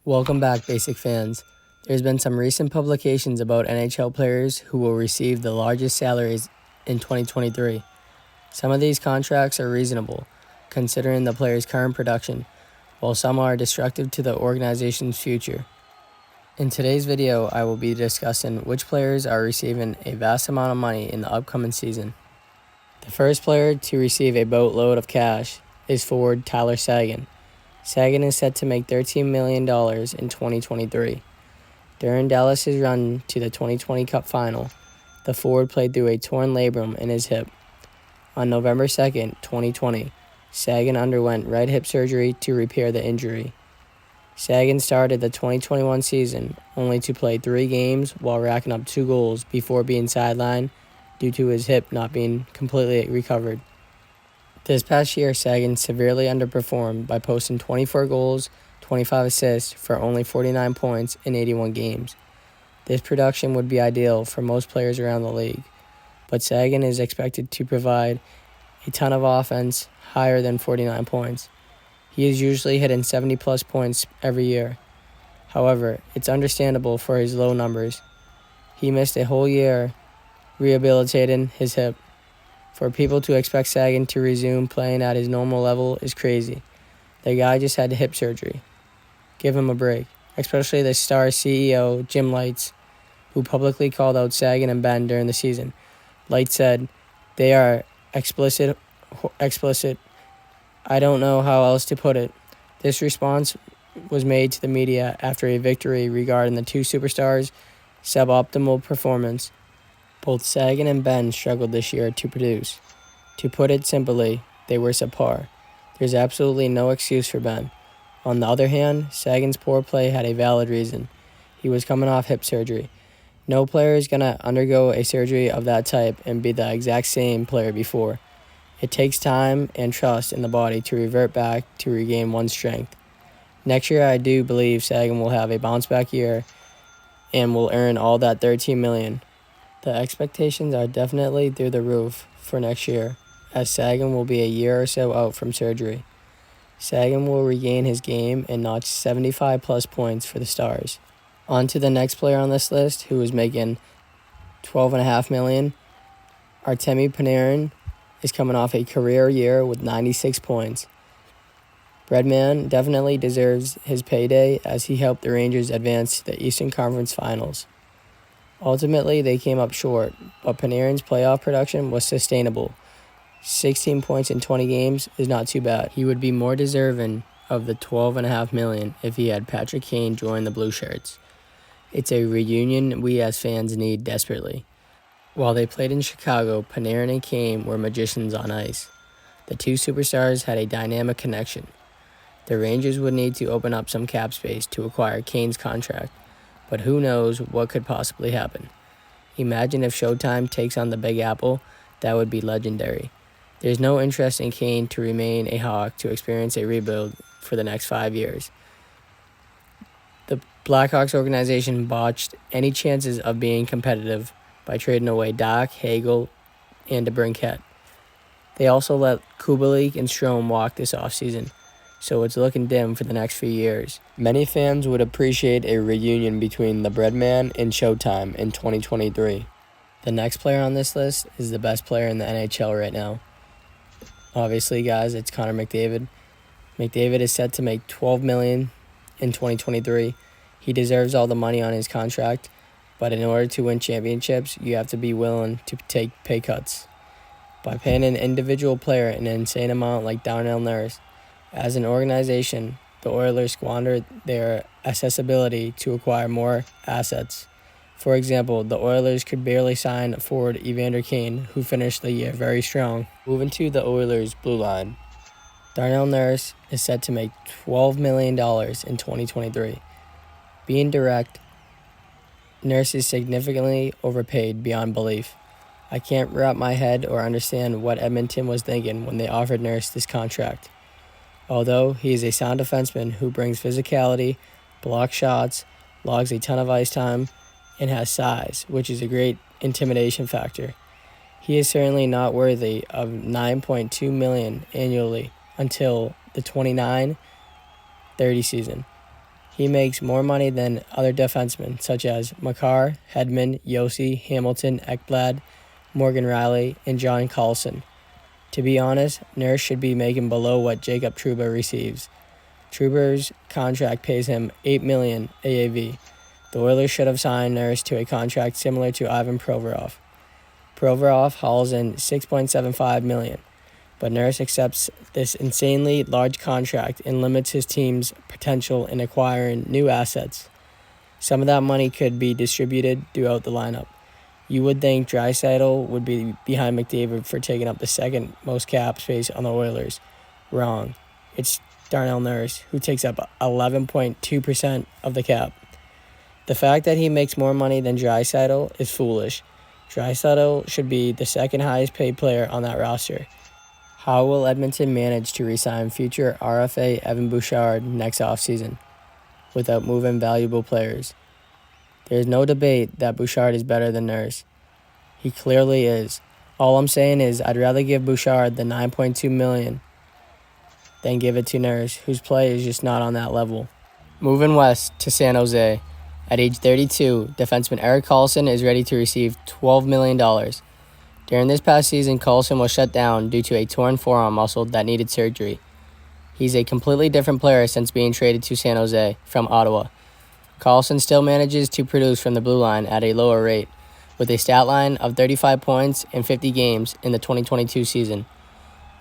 Welcome back, Basic fans. There's been some recent publications about NHL players who will receive the largest salaries in 2023. Some of these contracts are reasonable, considering the player's current production, while some are destructive to the organization's future. In today's video, I will be discussing which players are receiving a vast amount of money in the upcoming season. The first player to receive a boatload of cash is forward Tyler Sagan. Sagan is set to make $13 million in 2023. During Dallas's run to the 2020 Cup Final, the forward played through a torn labrum in his hip. On November 2, 2020, Sagan underwent right hip surgery to repair the injury. Sagan started the 2021 season only to play 3 games while racking up 2 goals before being sidelined due to his hip not being completely recovered. This past year, Sagan severely underperformed by posting 24 goals, 25 assists for only 49 points in 81 games. This production would be ideal for most players around the league, but Sagan is expected to provide a ton of offense higher than 49 points. He is usually hitting 70-plus points every year. However, it's understandable for his low numbers. He missed a whole year rehabilitating his hip. For people to expect Sagan to resume playing at his normal level is crazy. The guy just had hip surgery. Give him a break, especially the Stars CEO, Jim Lites, who publicly called out Sagan and Benn during the season. Lites said, "They are explicit. I don't know how else to put it." This response was made to the media after a victory regarding the two superstars' suboptimal performance. Both Sagan and Benn struggled this year to produce. To put it simply, they were subpar. There's absolutely no excuse for Benn. On the other hand, Sagan's poor play had a valid reason. He was coming off hip surgery. No player is going to undergo a surgery of that type and be the exact same player before. It takes time and trust in the body to revert back to regain one's strength. Next year, I do believe Sagan will have a bounce-back year and will earn all that $13 million. The expectations are definitely through the roof for next year, as Sagan will be a year or so out from surgery. Sagan will regain his game and notch 75-plus points for the Stars. On to the next player on this list, who is making $12.5 million. Temmie Paneran is coming off a career year with 96 points. Breadman definitely deserves his payday as he helped the Rangers advance to the Eastern Conference Finals. Ultimately, they came up short, but Panarin's playoff production was sustainable. 16 points in 20 games is not too bad. He would be more deserving of the $12.5 million if he had Patrick Kane join the Blue Shirts. It's a reunion we as fans need desperately. While they played in Chicago, Panarin and Kane were magicians on ice. The two superstars had a dynamic connection. The Rangers would need to open up some cap space to acquire Kane's contract, but who knows what could possibly happen. Imagine if Showtime takes on the Big Apple. That would be legendary. There's no interest in Kane to remain a Hawk to experience a rebuild for the next 5 years. The Blackhawks organization botched any chances of being competitive by trading away Doc, Hagel, and DeBrincat. They also let Kubalik and Strome walk this offseason, so it's looking dim for the next few years. Many fans would appreciate a reunion between the Breadman and Showtime in 2023. The next player on this list is the best player in the NHL right now. Obviously, guys, it's Connor McDavid. McDavid is set to make $12 million in 2023. He deserves all the money on his contract, but in order to win championships, you have to be willing to take pay cuts. By paying an individual player an insane amount like Darnell Nurse, as an organization, the Oilers squandered their accessibility to acquire more assets. For example, the Oilers could barely sign forward Evander Kane, who finished the year very strong. Moving to the Oilers' blue line, Darnell Nurse is set to make $12 million in 2023. Being direct, Nurse is significantly overpaid beyond belief. I can't wrap my head or understand what Edmonton was thinking when they offered Nurse this contract. Although he is a sound defenseman who brings physicality, blocks shots, logs a ton of ice time, and has size, which is a great intimidation factor. He is certainly not worthy of $9.2 million annually until the 29-30 season. He makes more money than other defensemen, such as Makar, Hedman, Yossi, Hamilton, Ekblad, Morgan Riley, and John Carlson. To be honest, Nurse should be making below what Jacob Trouba receives. Trouba's contract pays him $8 million AAV. The Oilers should have signed Nurse to a contract similar to Ivan Provorov. Provorov hauls in $6.75 million, but Nurse accepts this insanely large contract and limits his team's potential in acquiring new assets. Some of that money could be distributed throughout the lineup. You would think Draisaitl would be behind McDavid for taking up the second most cap space on the Oilers. Wrong. It's Darnell Nurse, who takes up 11.2% of the cap. The fact that he makes more money than Draisaitl is foolish. Draisaitl should be the second highest paid player on that roster. How will Edmonton manage to re-sign future RFA Evan Bouchard next offseason without moving valuable players? There is no debate that Bouchard is better than Nurse. He clearly is. All I'm saying is I'd rather give Bouchard the $9.2 million than give it to Nurse, whose play is just not on that level. Moving west to San Jose. At age 32, defenseman Erik Carlson is ready to receive $12 million. During this past season, Carlson was shut down due to a torn forearm muscle that needed surgery. He's a completely different player since being traded to San Jose from Ottawa. Carlson still manages to produce from the blue line at a lower rate, with a stat line of 35 points in 50 games in the 2022 season.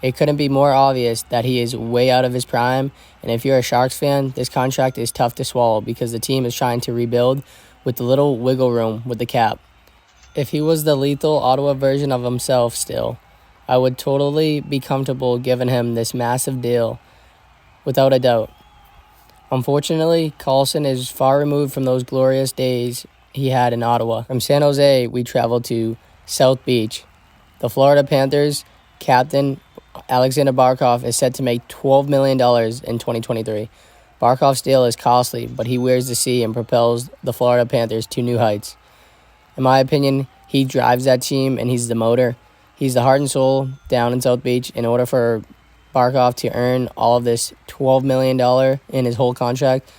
It couldn't be more obvious that he is way out of his prime, and if you're a Sharks fan, this contract is tough to swallow because the team is trying to rebuild with the little wiggle room with the cap. If he was the lethal Ottawa version of himself still, I would totally be comfortable giving him this massive deal, without a doubt. Unfortunately, Carlson is far removed from those glorious days he had in Ottawa. From San Jose, we traveled to South Beach. The Florida Panthers captain Alexander Barkov is set to make $12 million in 2023. Barkov's deal is costly, but he wears the C and propels the Florida Panthers to new heights. In my opinion, he drives that team and he's the motor. He's the heart and soul down in South Beach. In order for Barkov to earn all of this $12 million in his whole contract,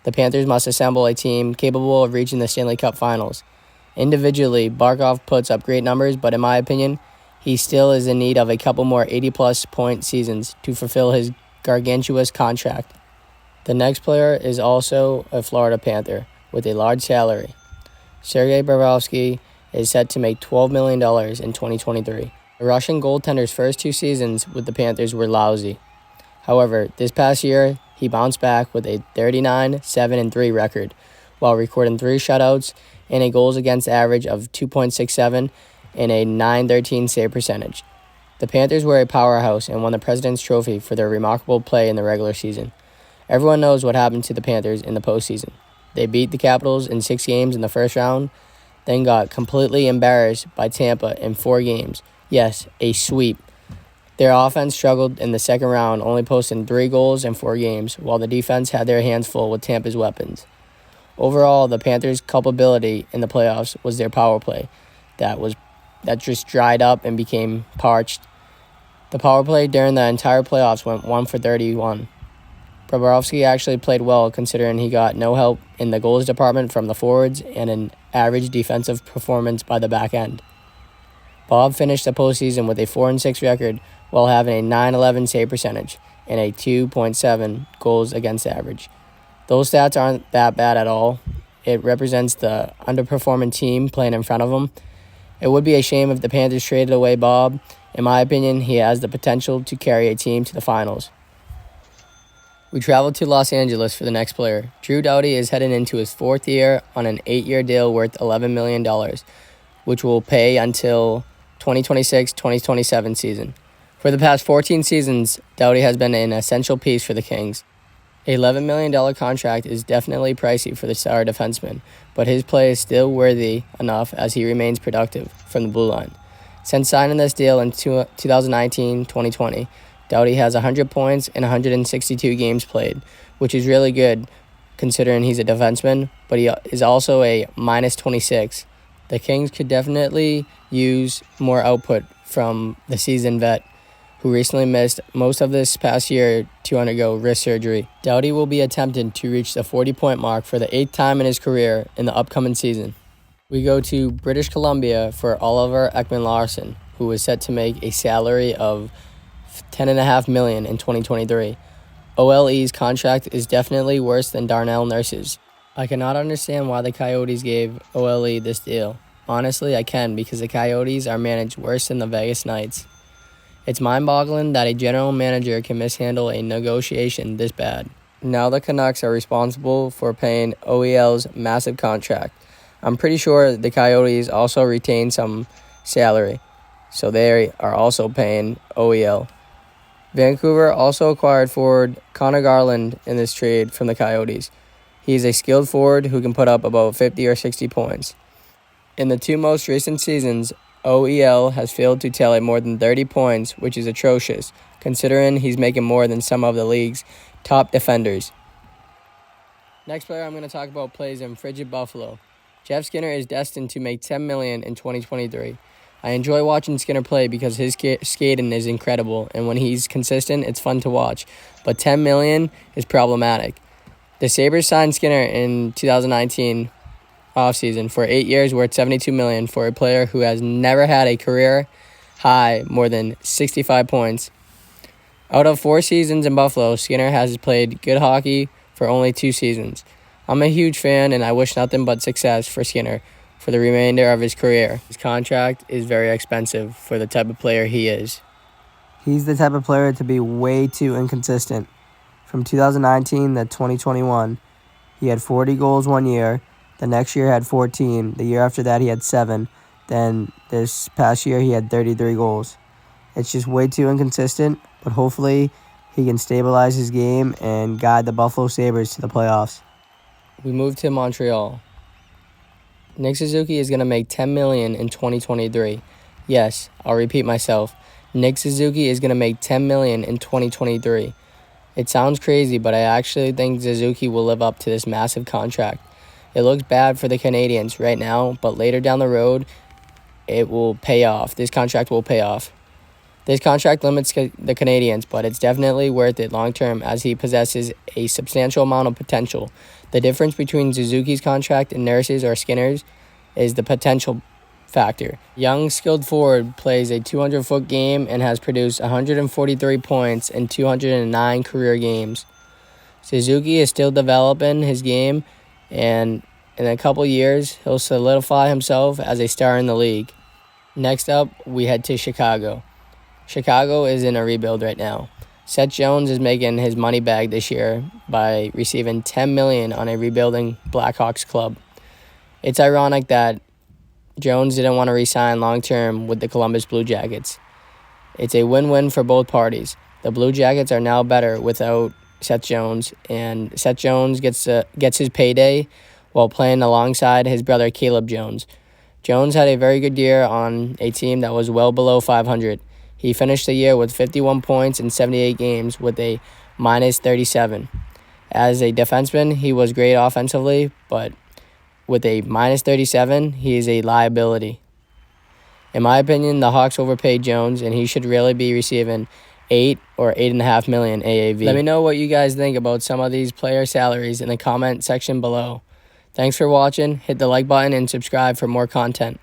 the Panthers must assemble a team capable of reaching the Stanley Cup Finals. Individually, Barkov puts up great numbers, but in my opinion, he still is in need of a couple more 80-plus point seasons to fulfill his gargantuous contract. The next player is also a Florida Panther with a large salary. Sergey Bravowski is set to make $12 million in 2023. The Russian goaltender's first two seasons with the Panthers were lousy. However, this past year, he bounced back with a 39-7-3 record, while recording 3 shutouts and a goals against average of 2.67 and a .913 save percentage. The Panthers were a powerhouse and won the President's Trophy for their remarkable play in the regular season. Everyone knows what happened to the Panthers in the postseason. They beat the Capitals in 6 games in the first round, then got completely embarrassed by Tampa in 4 games. Yes, a sweep. Their offense struggled in the second round, only posting 3 goals in 4 games, while the defense had their hands full with Tampa's weapons. Overall, the Panthers' culpability in the playoffs was their power play that just dried up and became parched. The power play during the entire playoffs went 1 for 31. Bobrovsky actually played well considering he got no help in the goals department from the forwards and an average defensive performance by the back end. Bob finished the postseason with a 4-6 record while having a .911 save percentage and a 2.7 goals against average. Those stats aren't that bad at all. It represents the underperforming team playing in front of him. It would be a shame if the Panthers traded away Bob. In my opinion, he has the potential to carry a team to the finals. We traveled to Los Angeles for the next player. Drew Doughty is heading into his 4th year on an 8-year deal worth $11 million, which will pay until 2026-2027 season. For the past 14 seasons, Doughty has been an essential piece for the Kings. A $11 million contract is definitely pricey for the star defenseman, but his play is still worthy enough as he remains productive from the blue line. Since signing this deal in 2019-2020, Doughty has 100 points in 162 games played, which is really good considering he's a defenseman, but he is also a -26. The Kings could definitely use more output from the seasoned vet, who recently missed most of this past year to undergo wrist surgery. Doughty will be attempting to reach the 40-point mark for the 8th time in his career in the upcoming season. We go to British Columbia for Oliver Ekman Larson, who is set to make a salary of $10.5 million in 2023. OLE's contract is definitely worse than Darnell Nurse's. I cannot understand why the Coyotes gave OLE this deal. Honestly, I can, because the Coyotes are managed worse than the Vegas Knights. It's mind-boggling that a general manager can mishandle a negotiation this bad. Now the Canucks are responsible for paying OEL's massive contract. I'm pretty sure the Coyotes also retain some salary, so they are also paying OEL. Vancouver also acquired forward Conor Garland in this trade from the Coyotes. He's a skilled forward who can put up about 50 or 60 points. In the 2 most recent seasons, OEL has failed to tally more than 30 points, which is atrocious, considering he's making more than some of the league's top defenders. Next player I'm going to talk about plays in frigid Buffalo. Jeff Skinner is destined to make $10 million in 2023. I enjoy watching Skinner play because his skating is incredible, and when he's consistent, it's fun to watch. But $10 million is problematic. The Sabres signed Skinner in 2019 offseason for 8 years, worth $72 million for a player who has never had a career high more than 65 points. Out of 4 seasons in Buffalo, Skinner has played good hockey for only 2 seasons. I'm a huge fan, and I wish nothing but success for Skinner for the remainder of his career. His contract is very expensive for the type of player he is. He's the type of player to be way too inconsistent. From 2019 to 2021, he had 40 goals one year. The next year had 14. The year after that, he had 7. Then this past year, he had 33 goals. It's just way too inconsistent, but hopefully he can stabilize his game and guide the Buffalo Sabres to the playoffs. We move to Montreal. Nick Suzuki is going to make $10 million in 2023. Yes, I'll repeat myself. Nick Suzuki is going to make $10 million in 2023. It sounds crazy, but I actually think Suzuki will live up to this massive contract. It looks bad for the Canadiens right now, but later down the road, it will pay off. This contract will pay off. This contract limits the Canadiens, but it's definitely worth it long term as he possesses a substantial amount of potential. The difference between Suzuki's contract and Nurse's or Skinner's is the potential factor. Young, skilled forward plays a 200-foot game and has produced 143 points in 209 career games. Suzuki is still developing his game, and in a couple years, he'll solidify himself as a star in the league. Next up, we head to Chicago. Chicago is in a rebuild right now. Seth Jones is making his money back this year by receiving $10 million on a rebuilding Blackhawks club. It's ironic that Jones didn't want to re-sign long-term with the Columbus Blue Jackets. It's a win-win for both parties. The Blue Jackets are now better without Seth Jones, and Seth Jones gets his payday while playing alongside his brother Caleb Jones. Jones had a very good year on a team that was well below 500. He finished the year with 51 points in 78 games with a minus 37. As a defenseman, he was great offensively, but with a minus 37, he is a liability. In my opinion, the Hawks overpaid Jones, and he should really be receiving $8 or $8.5 million AAV. Let me know what you guys think about some of these player salaries in the comment section below. Thanks for watching. Hit the like button and subscribe for more content.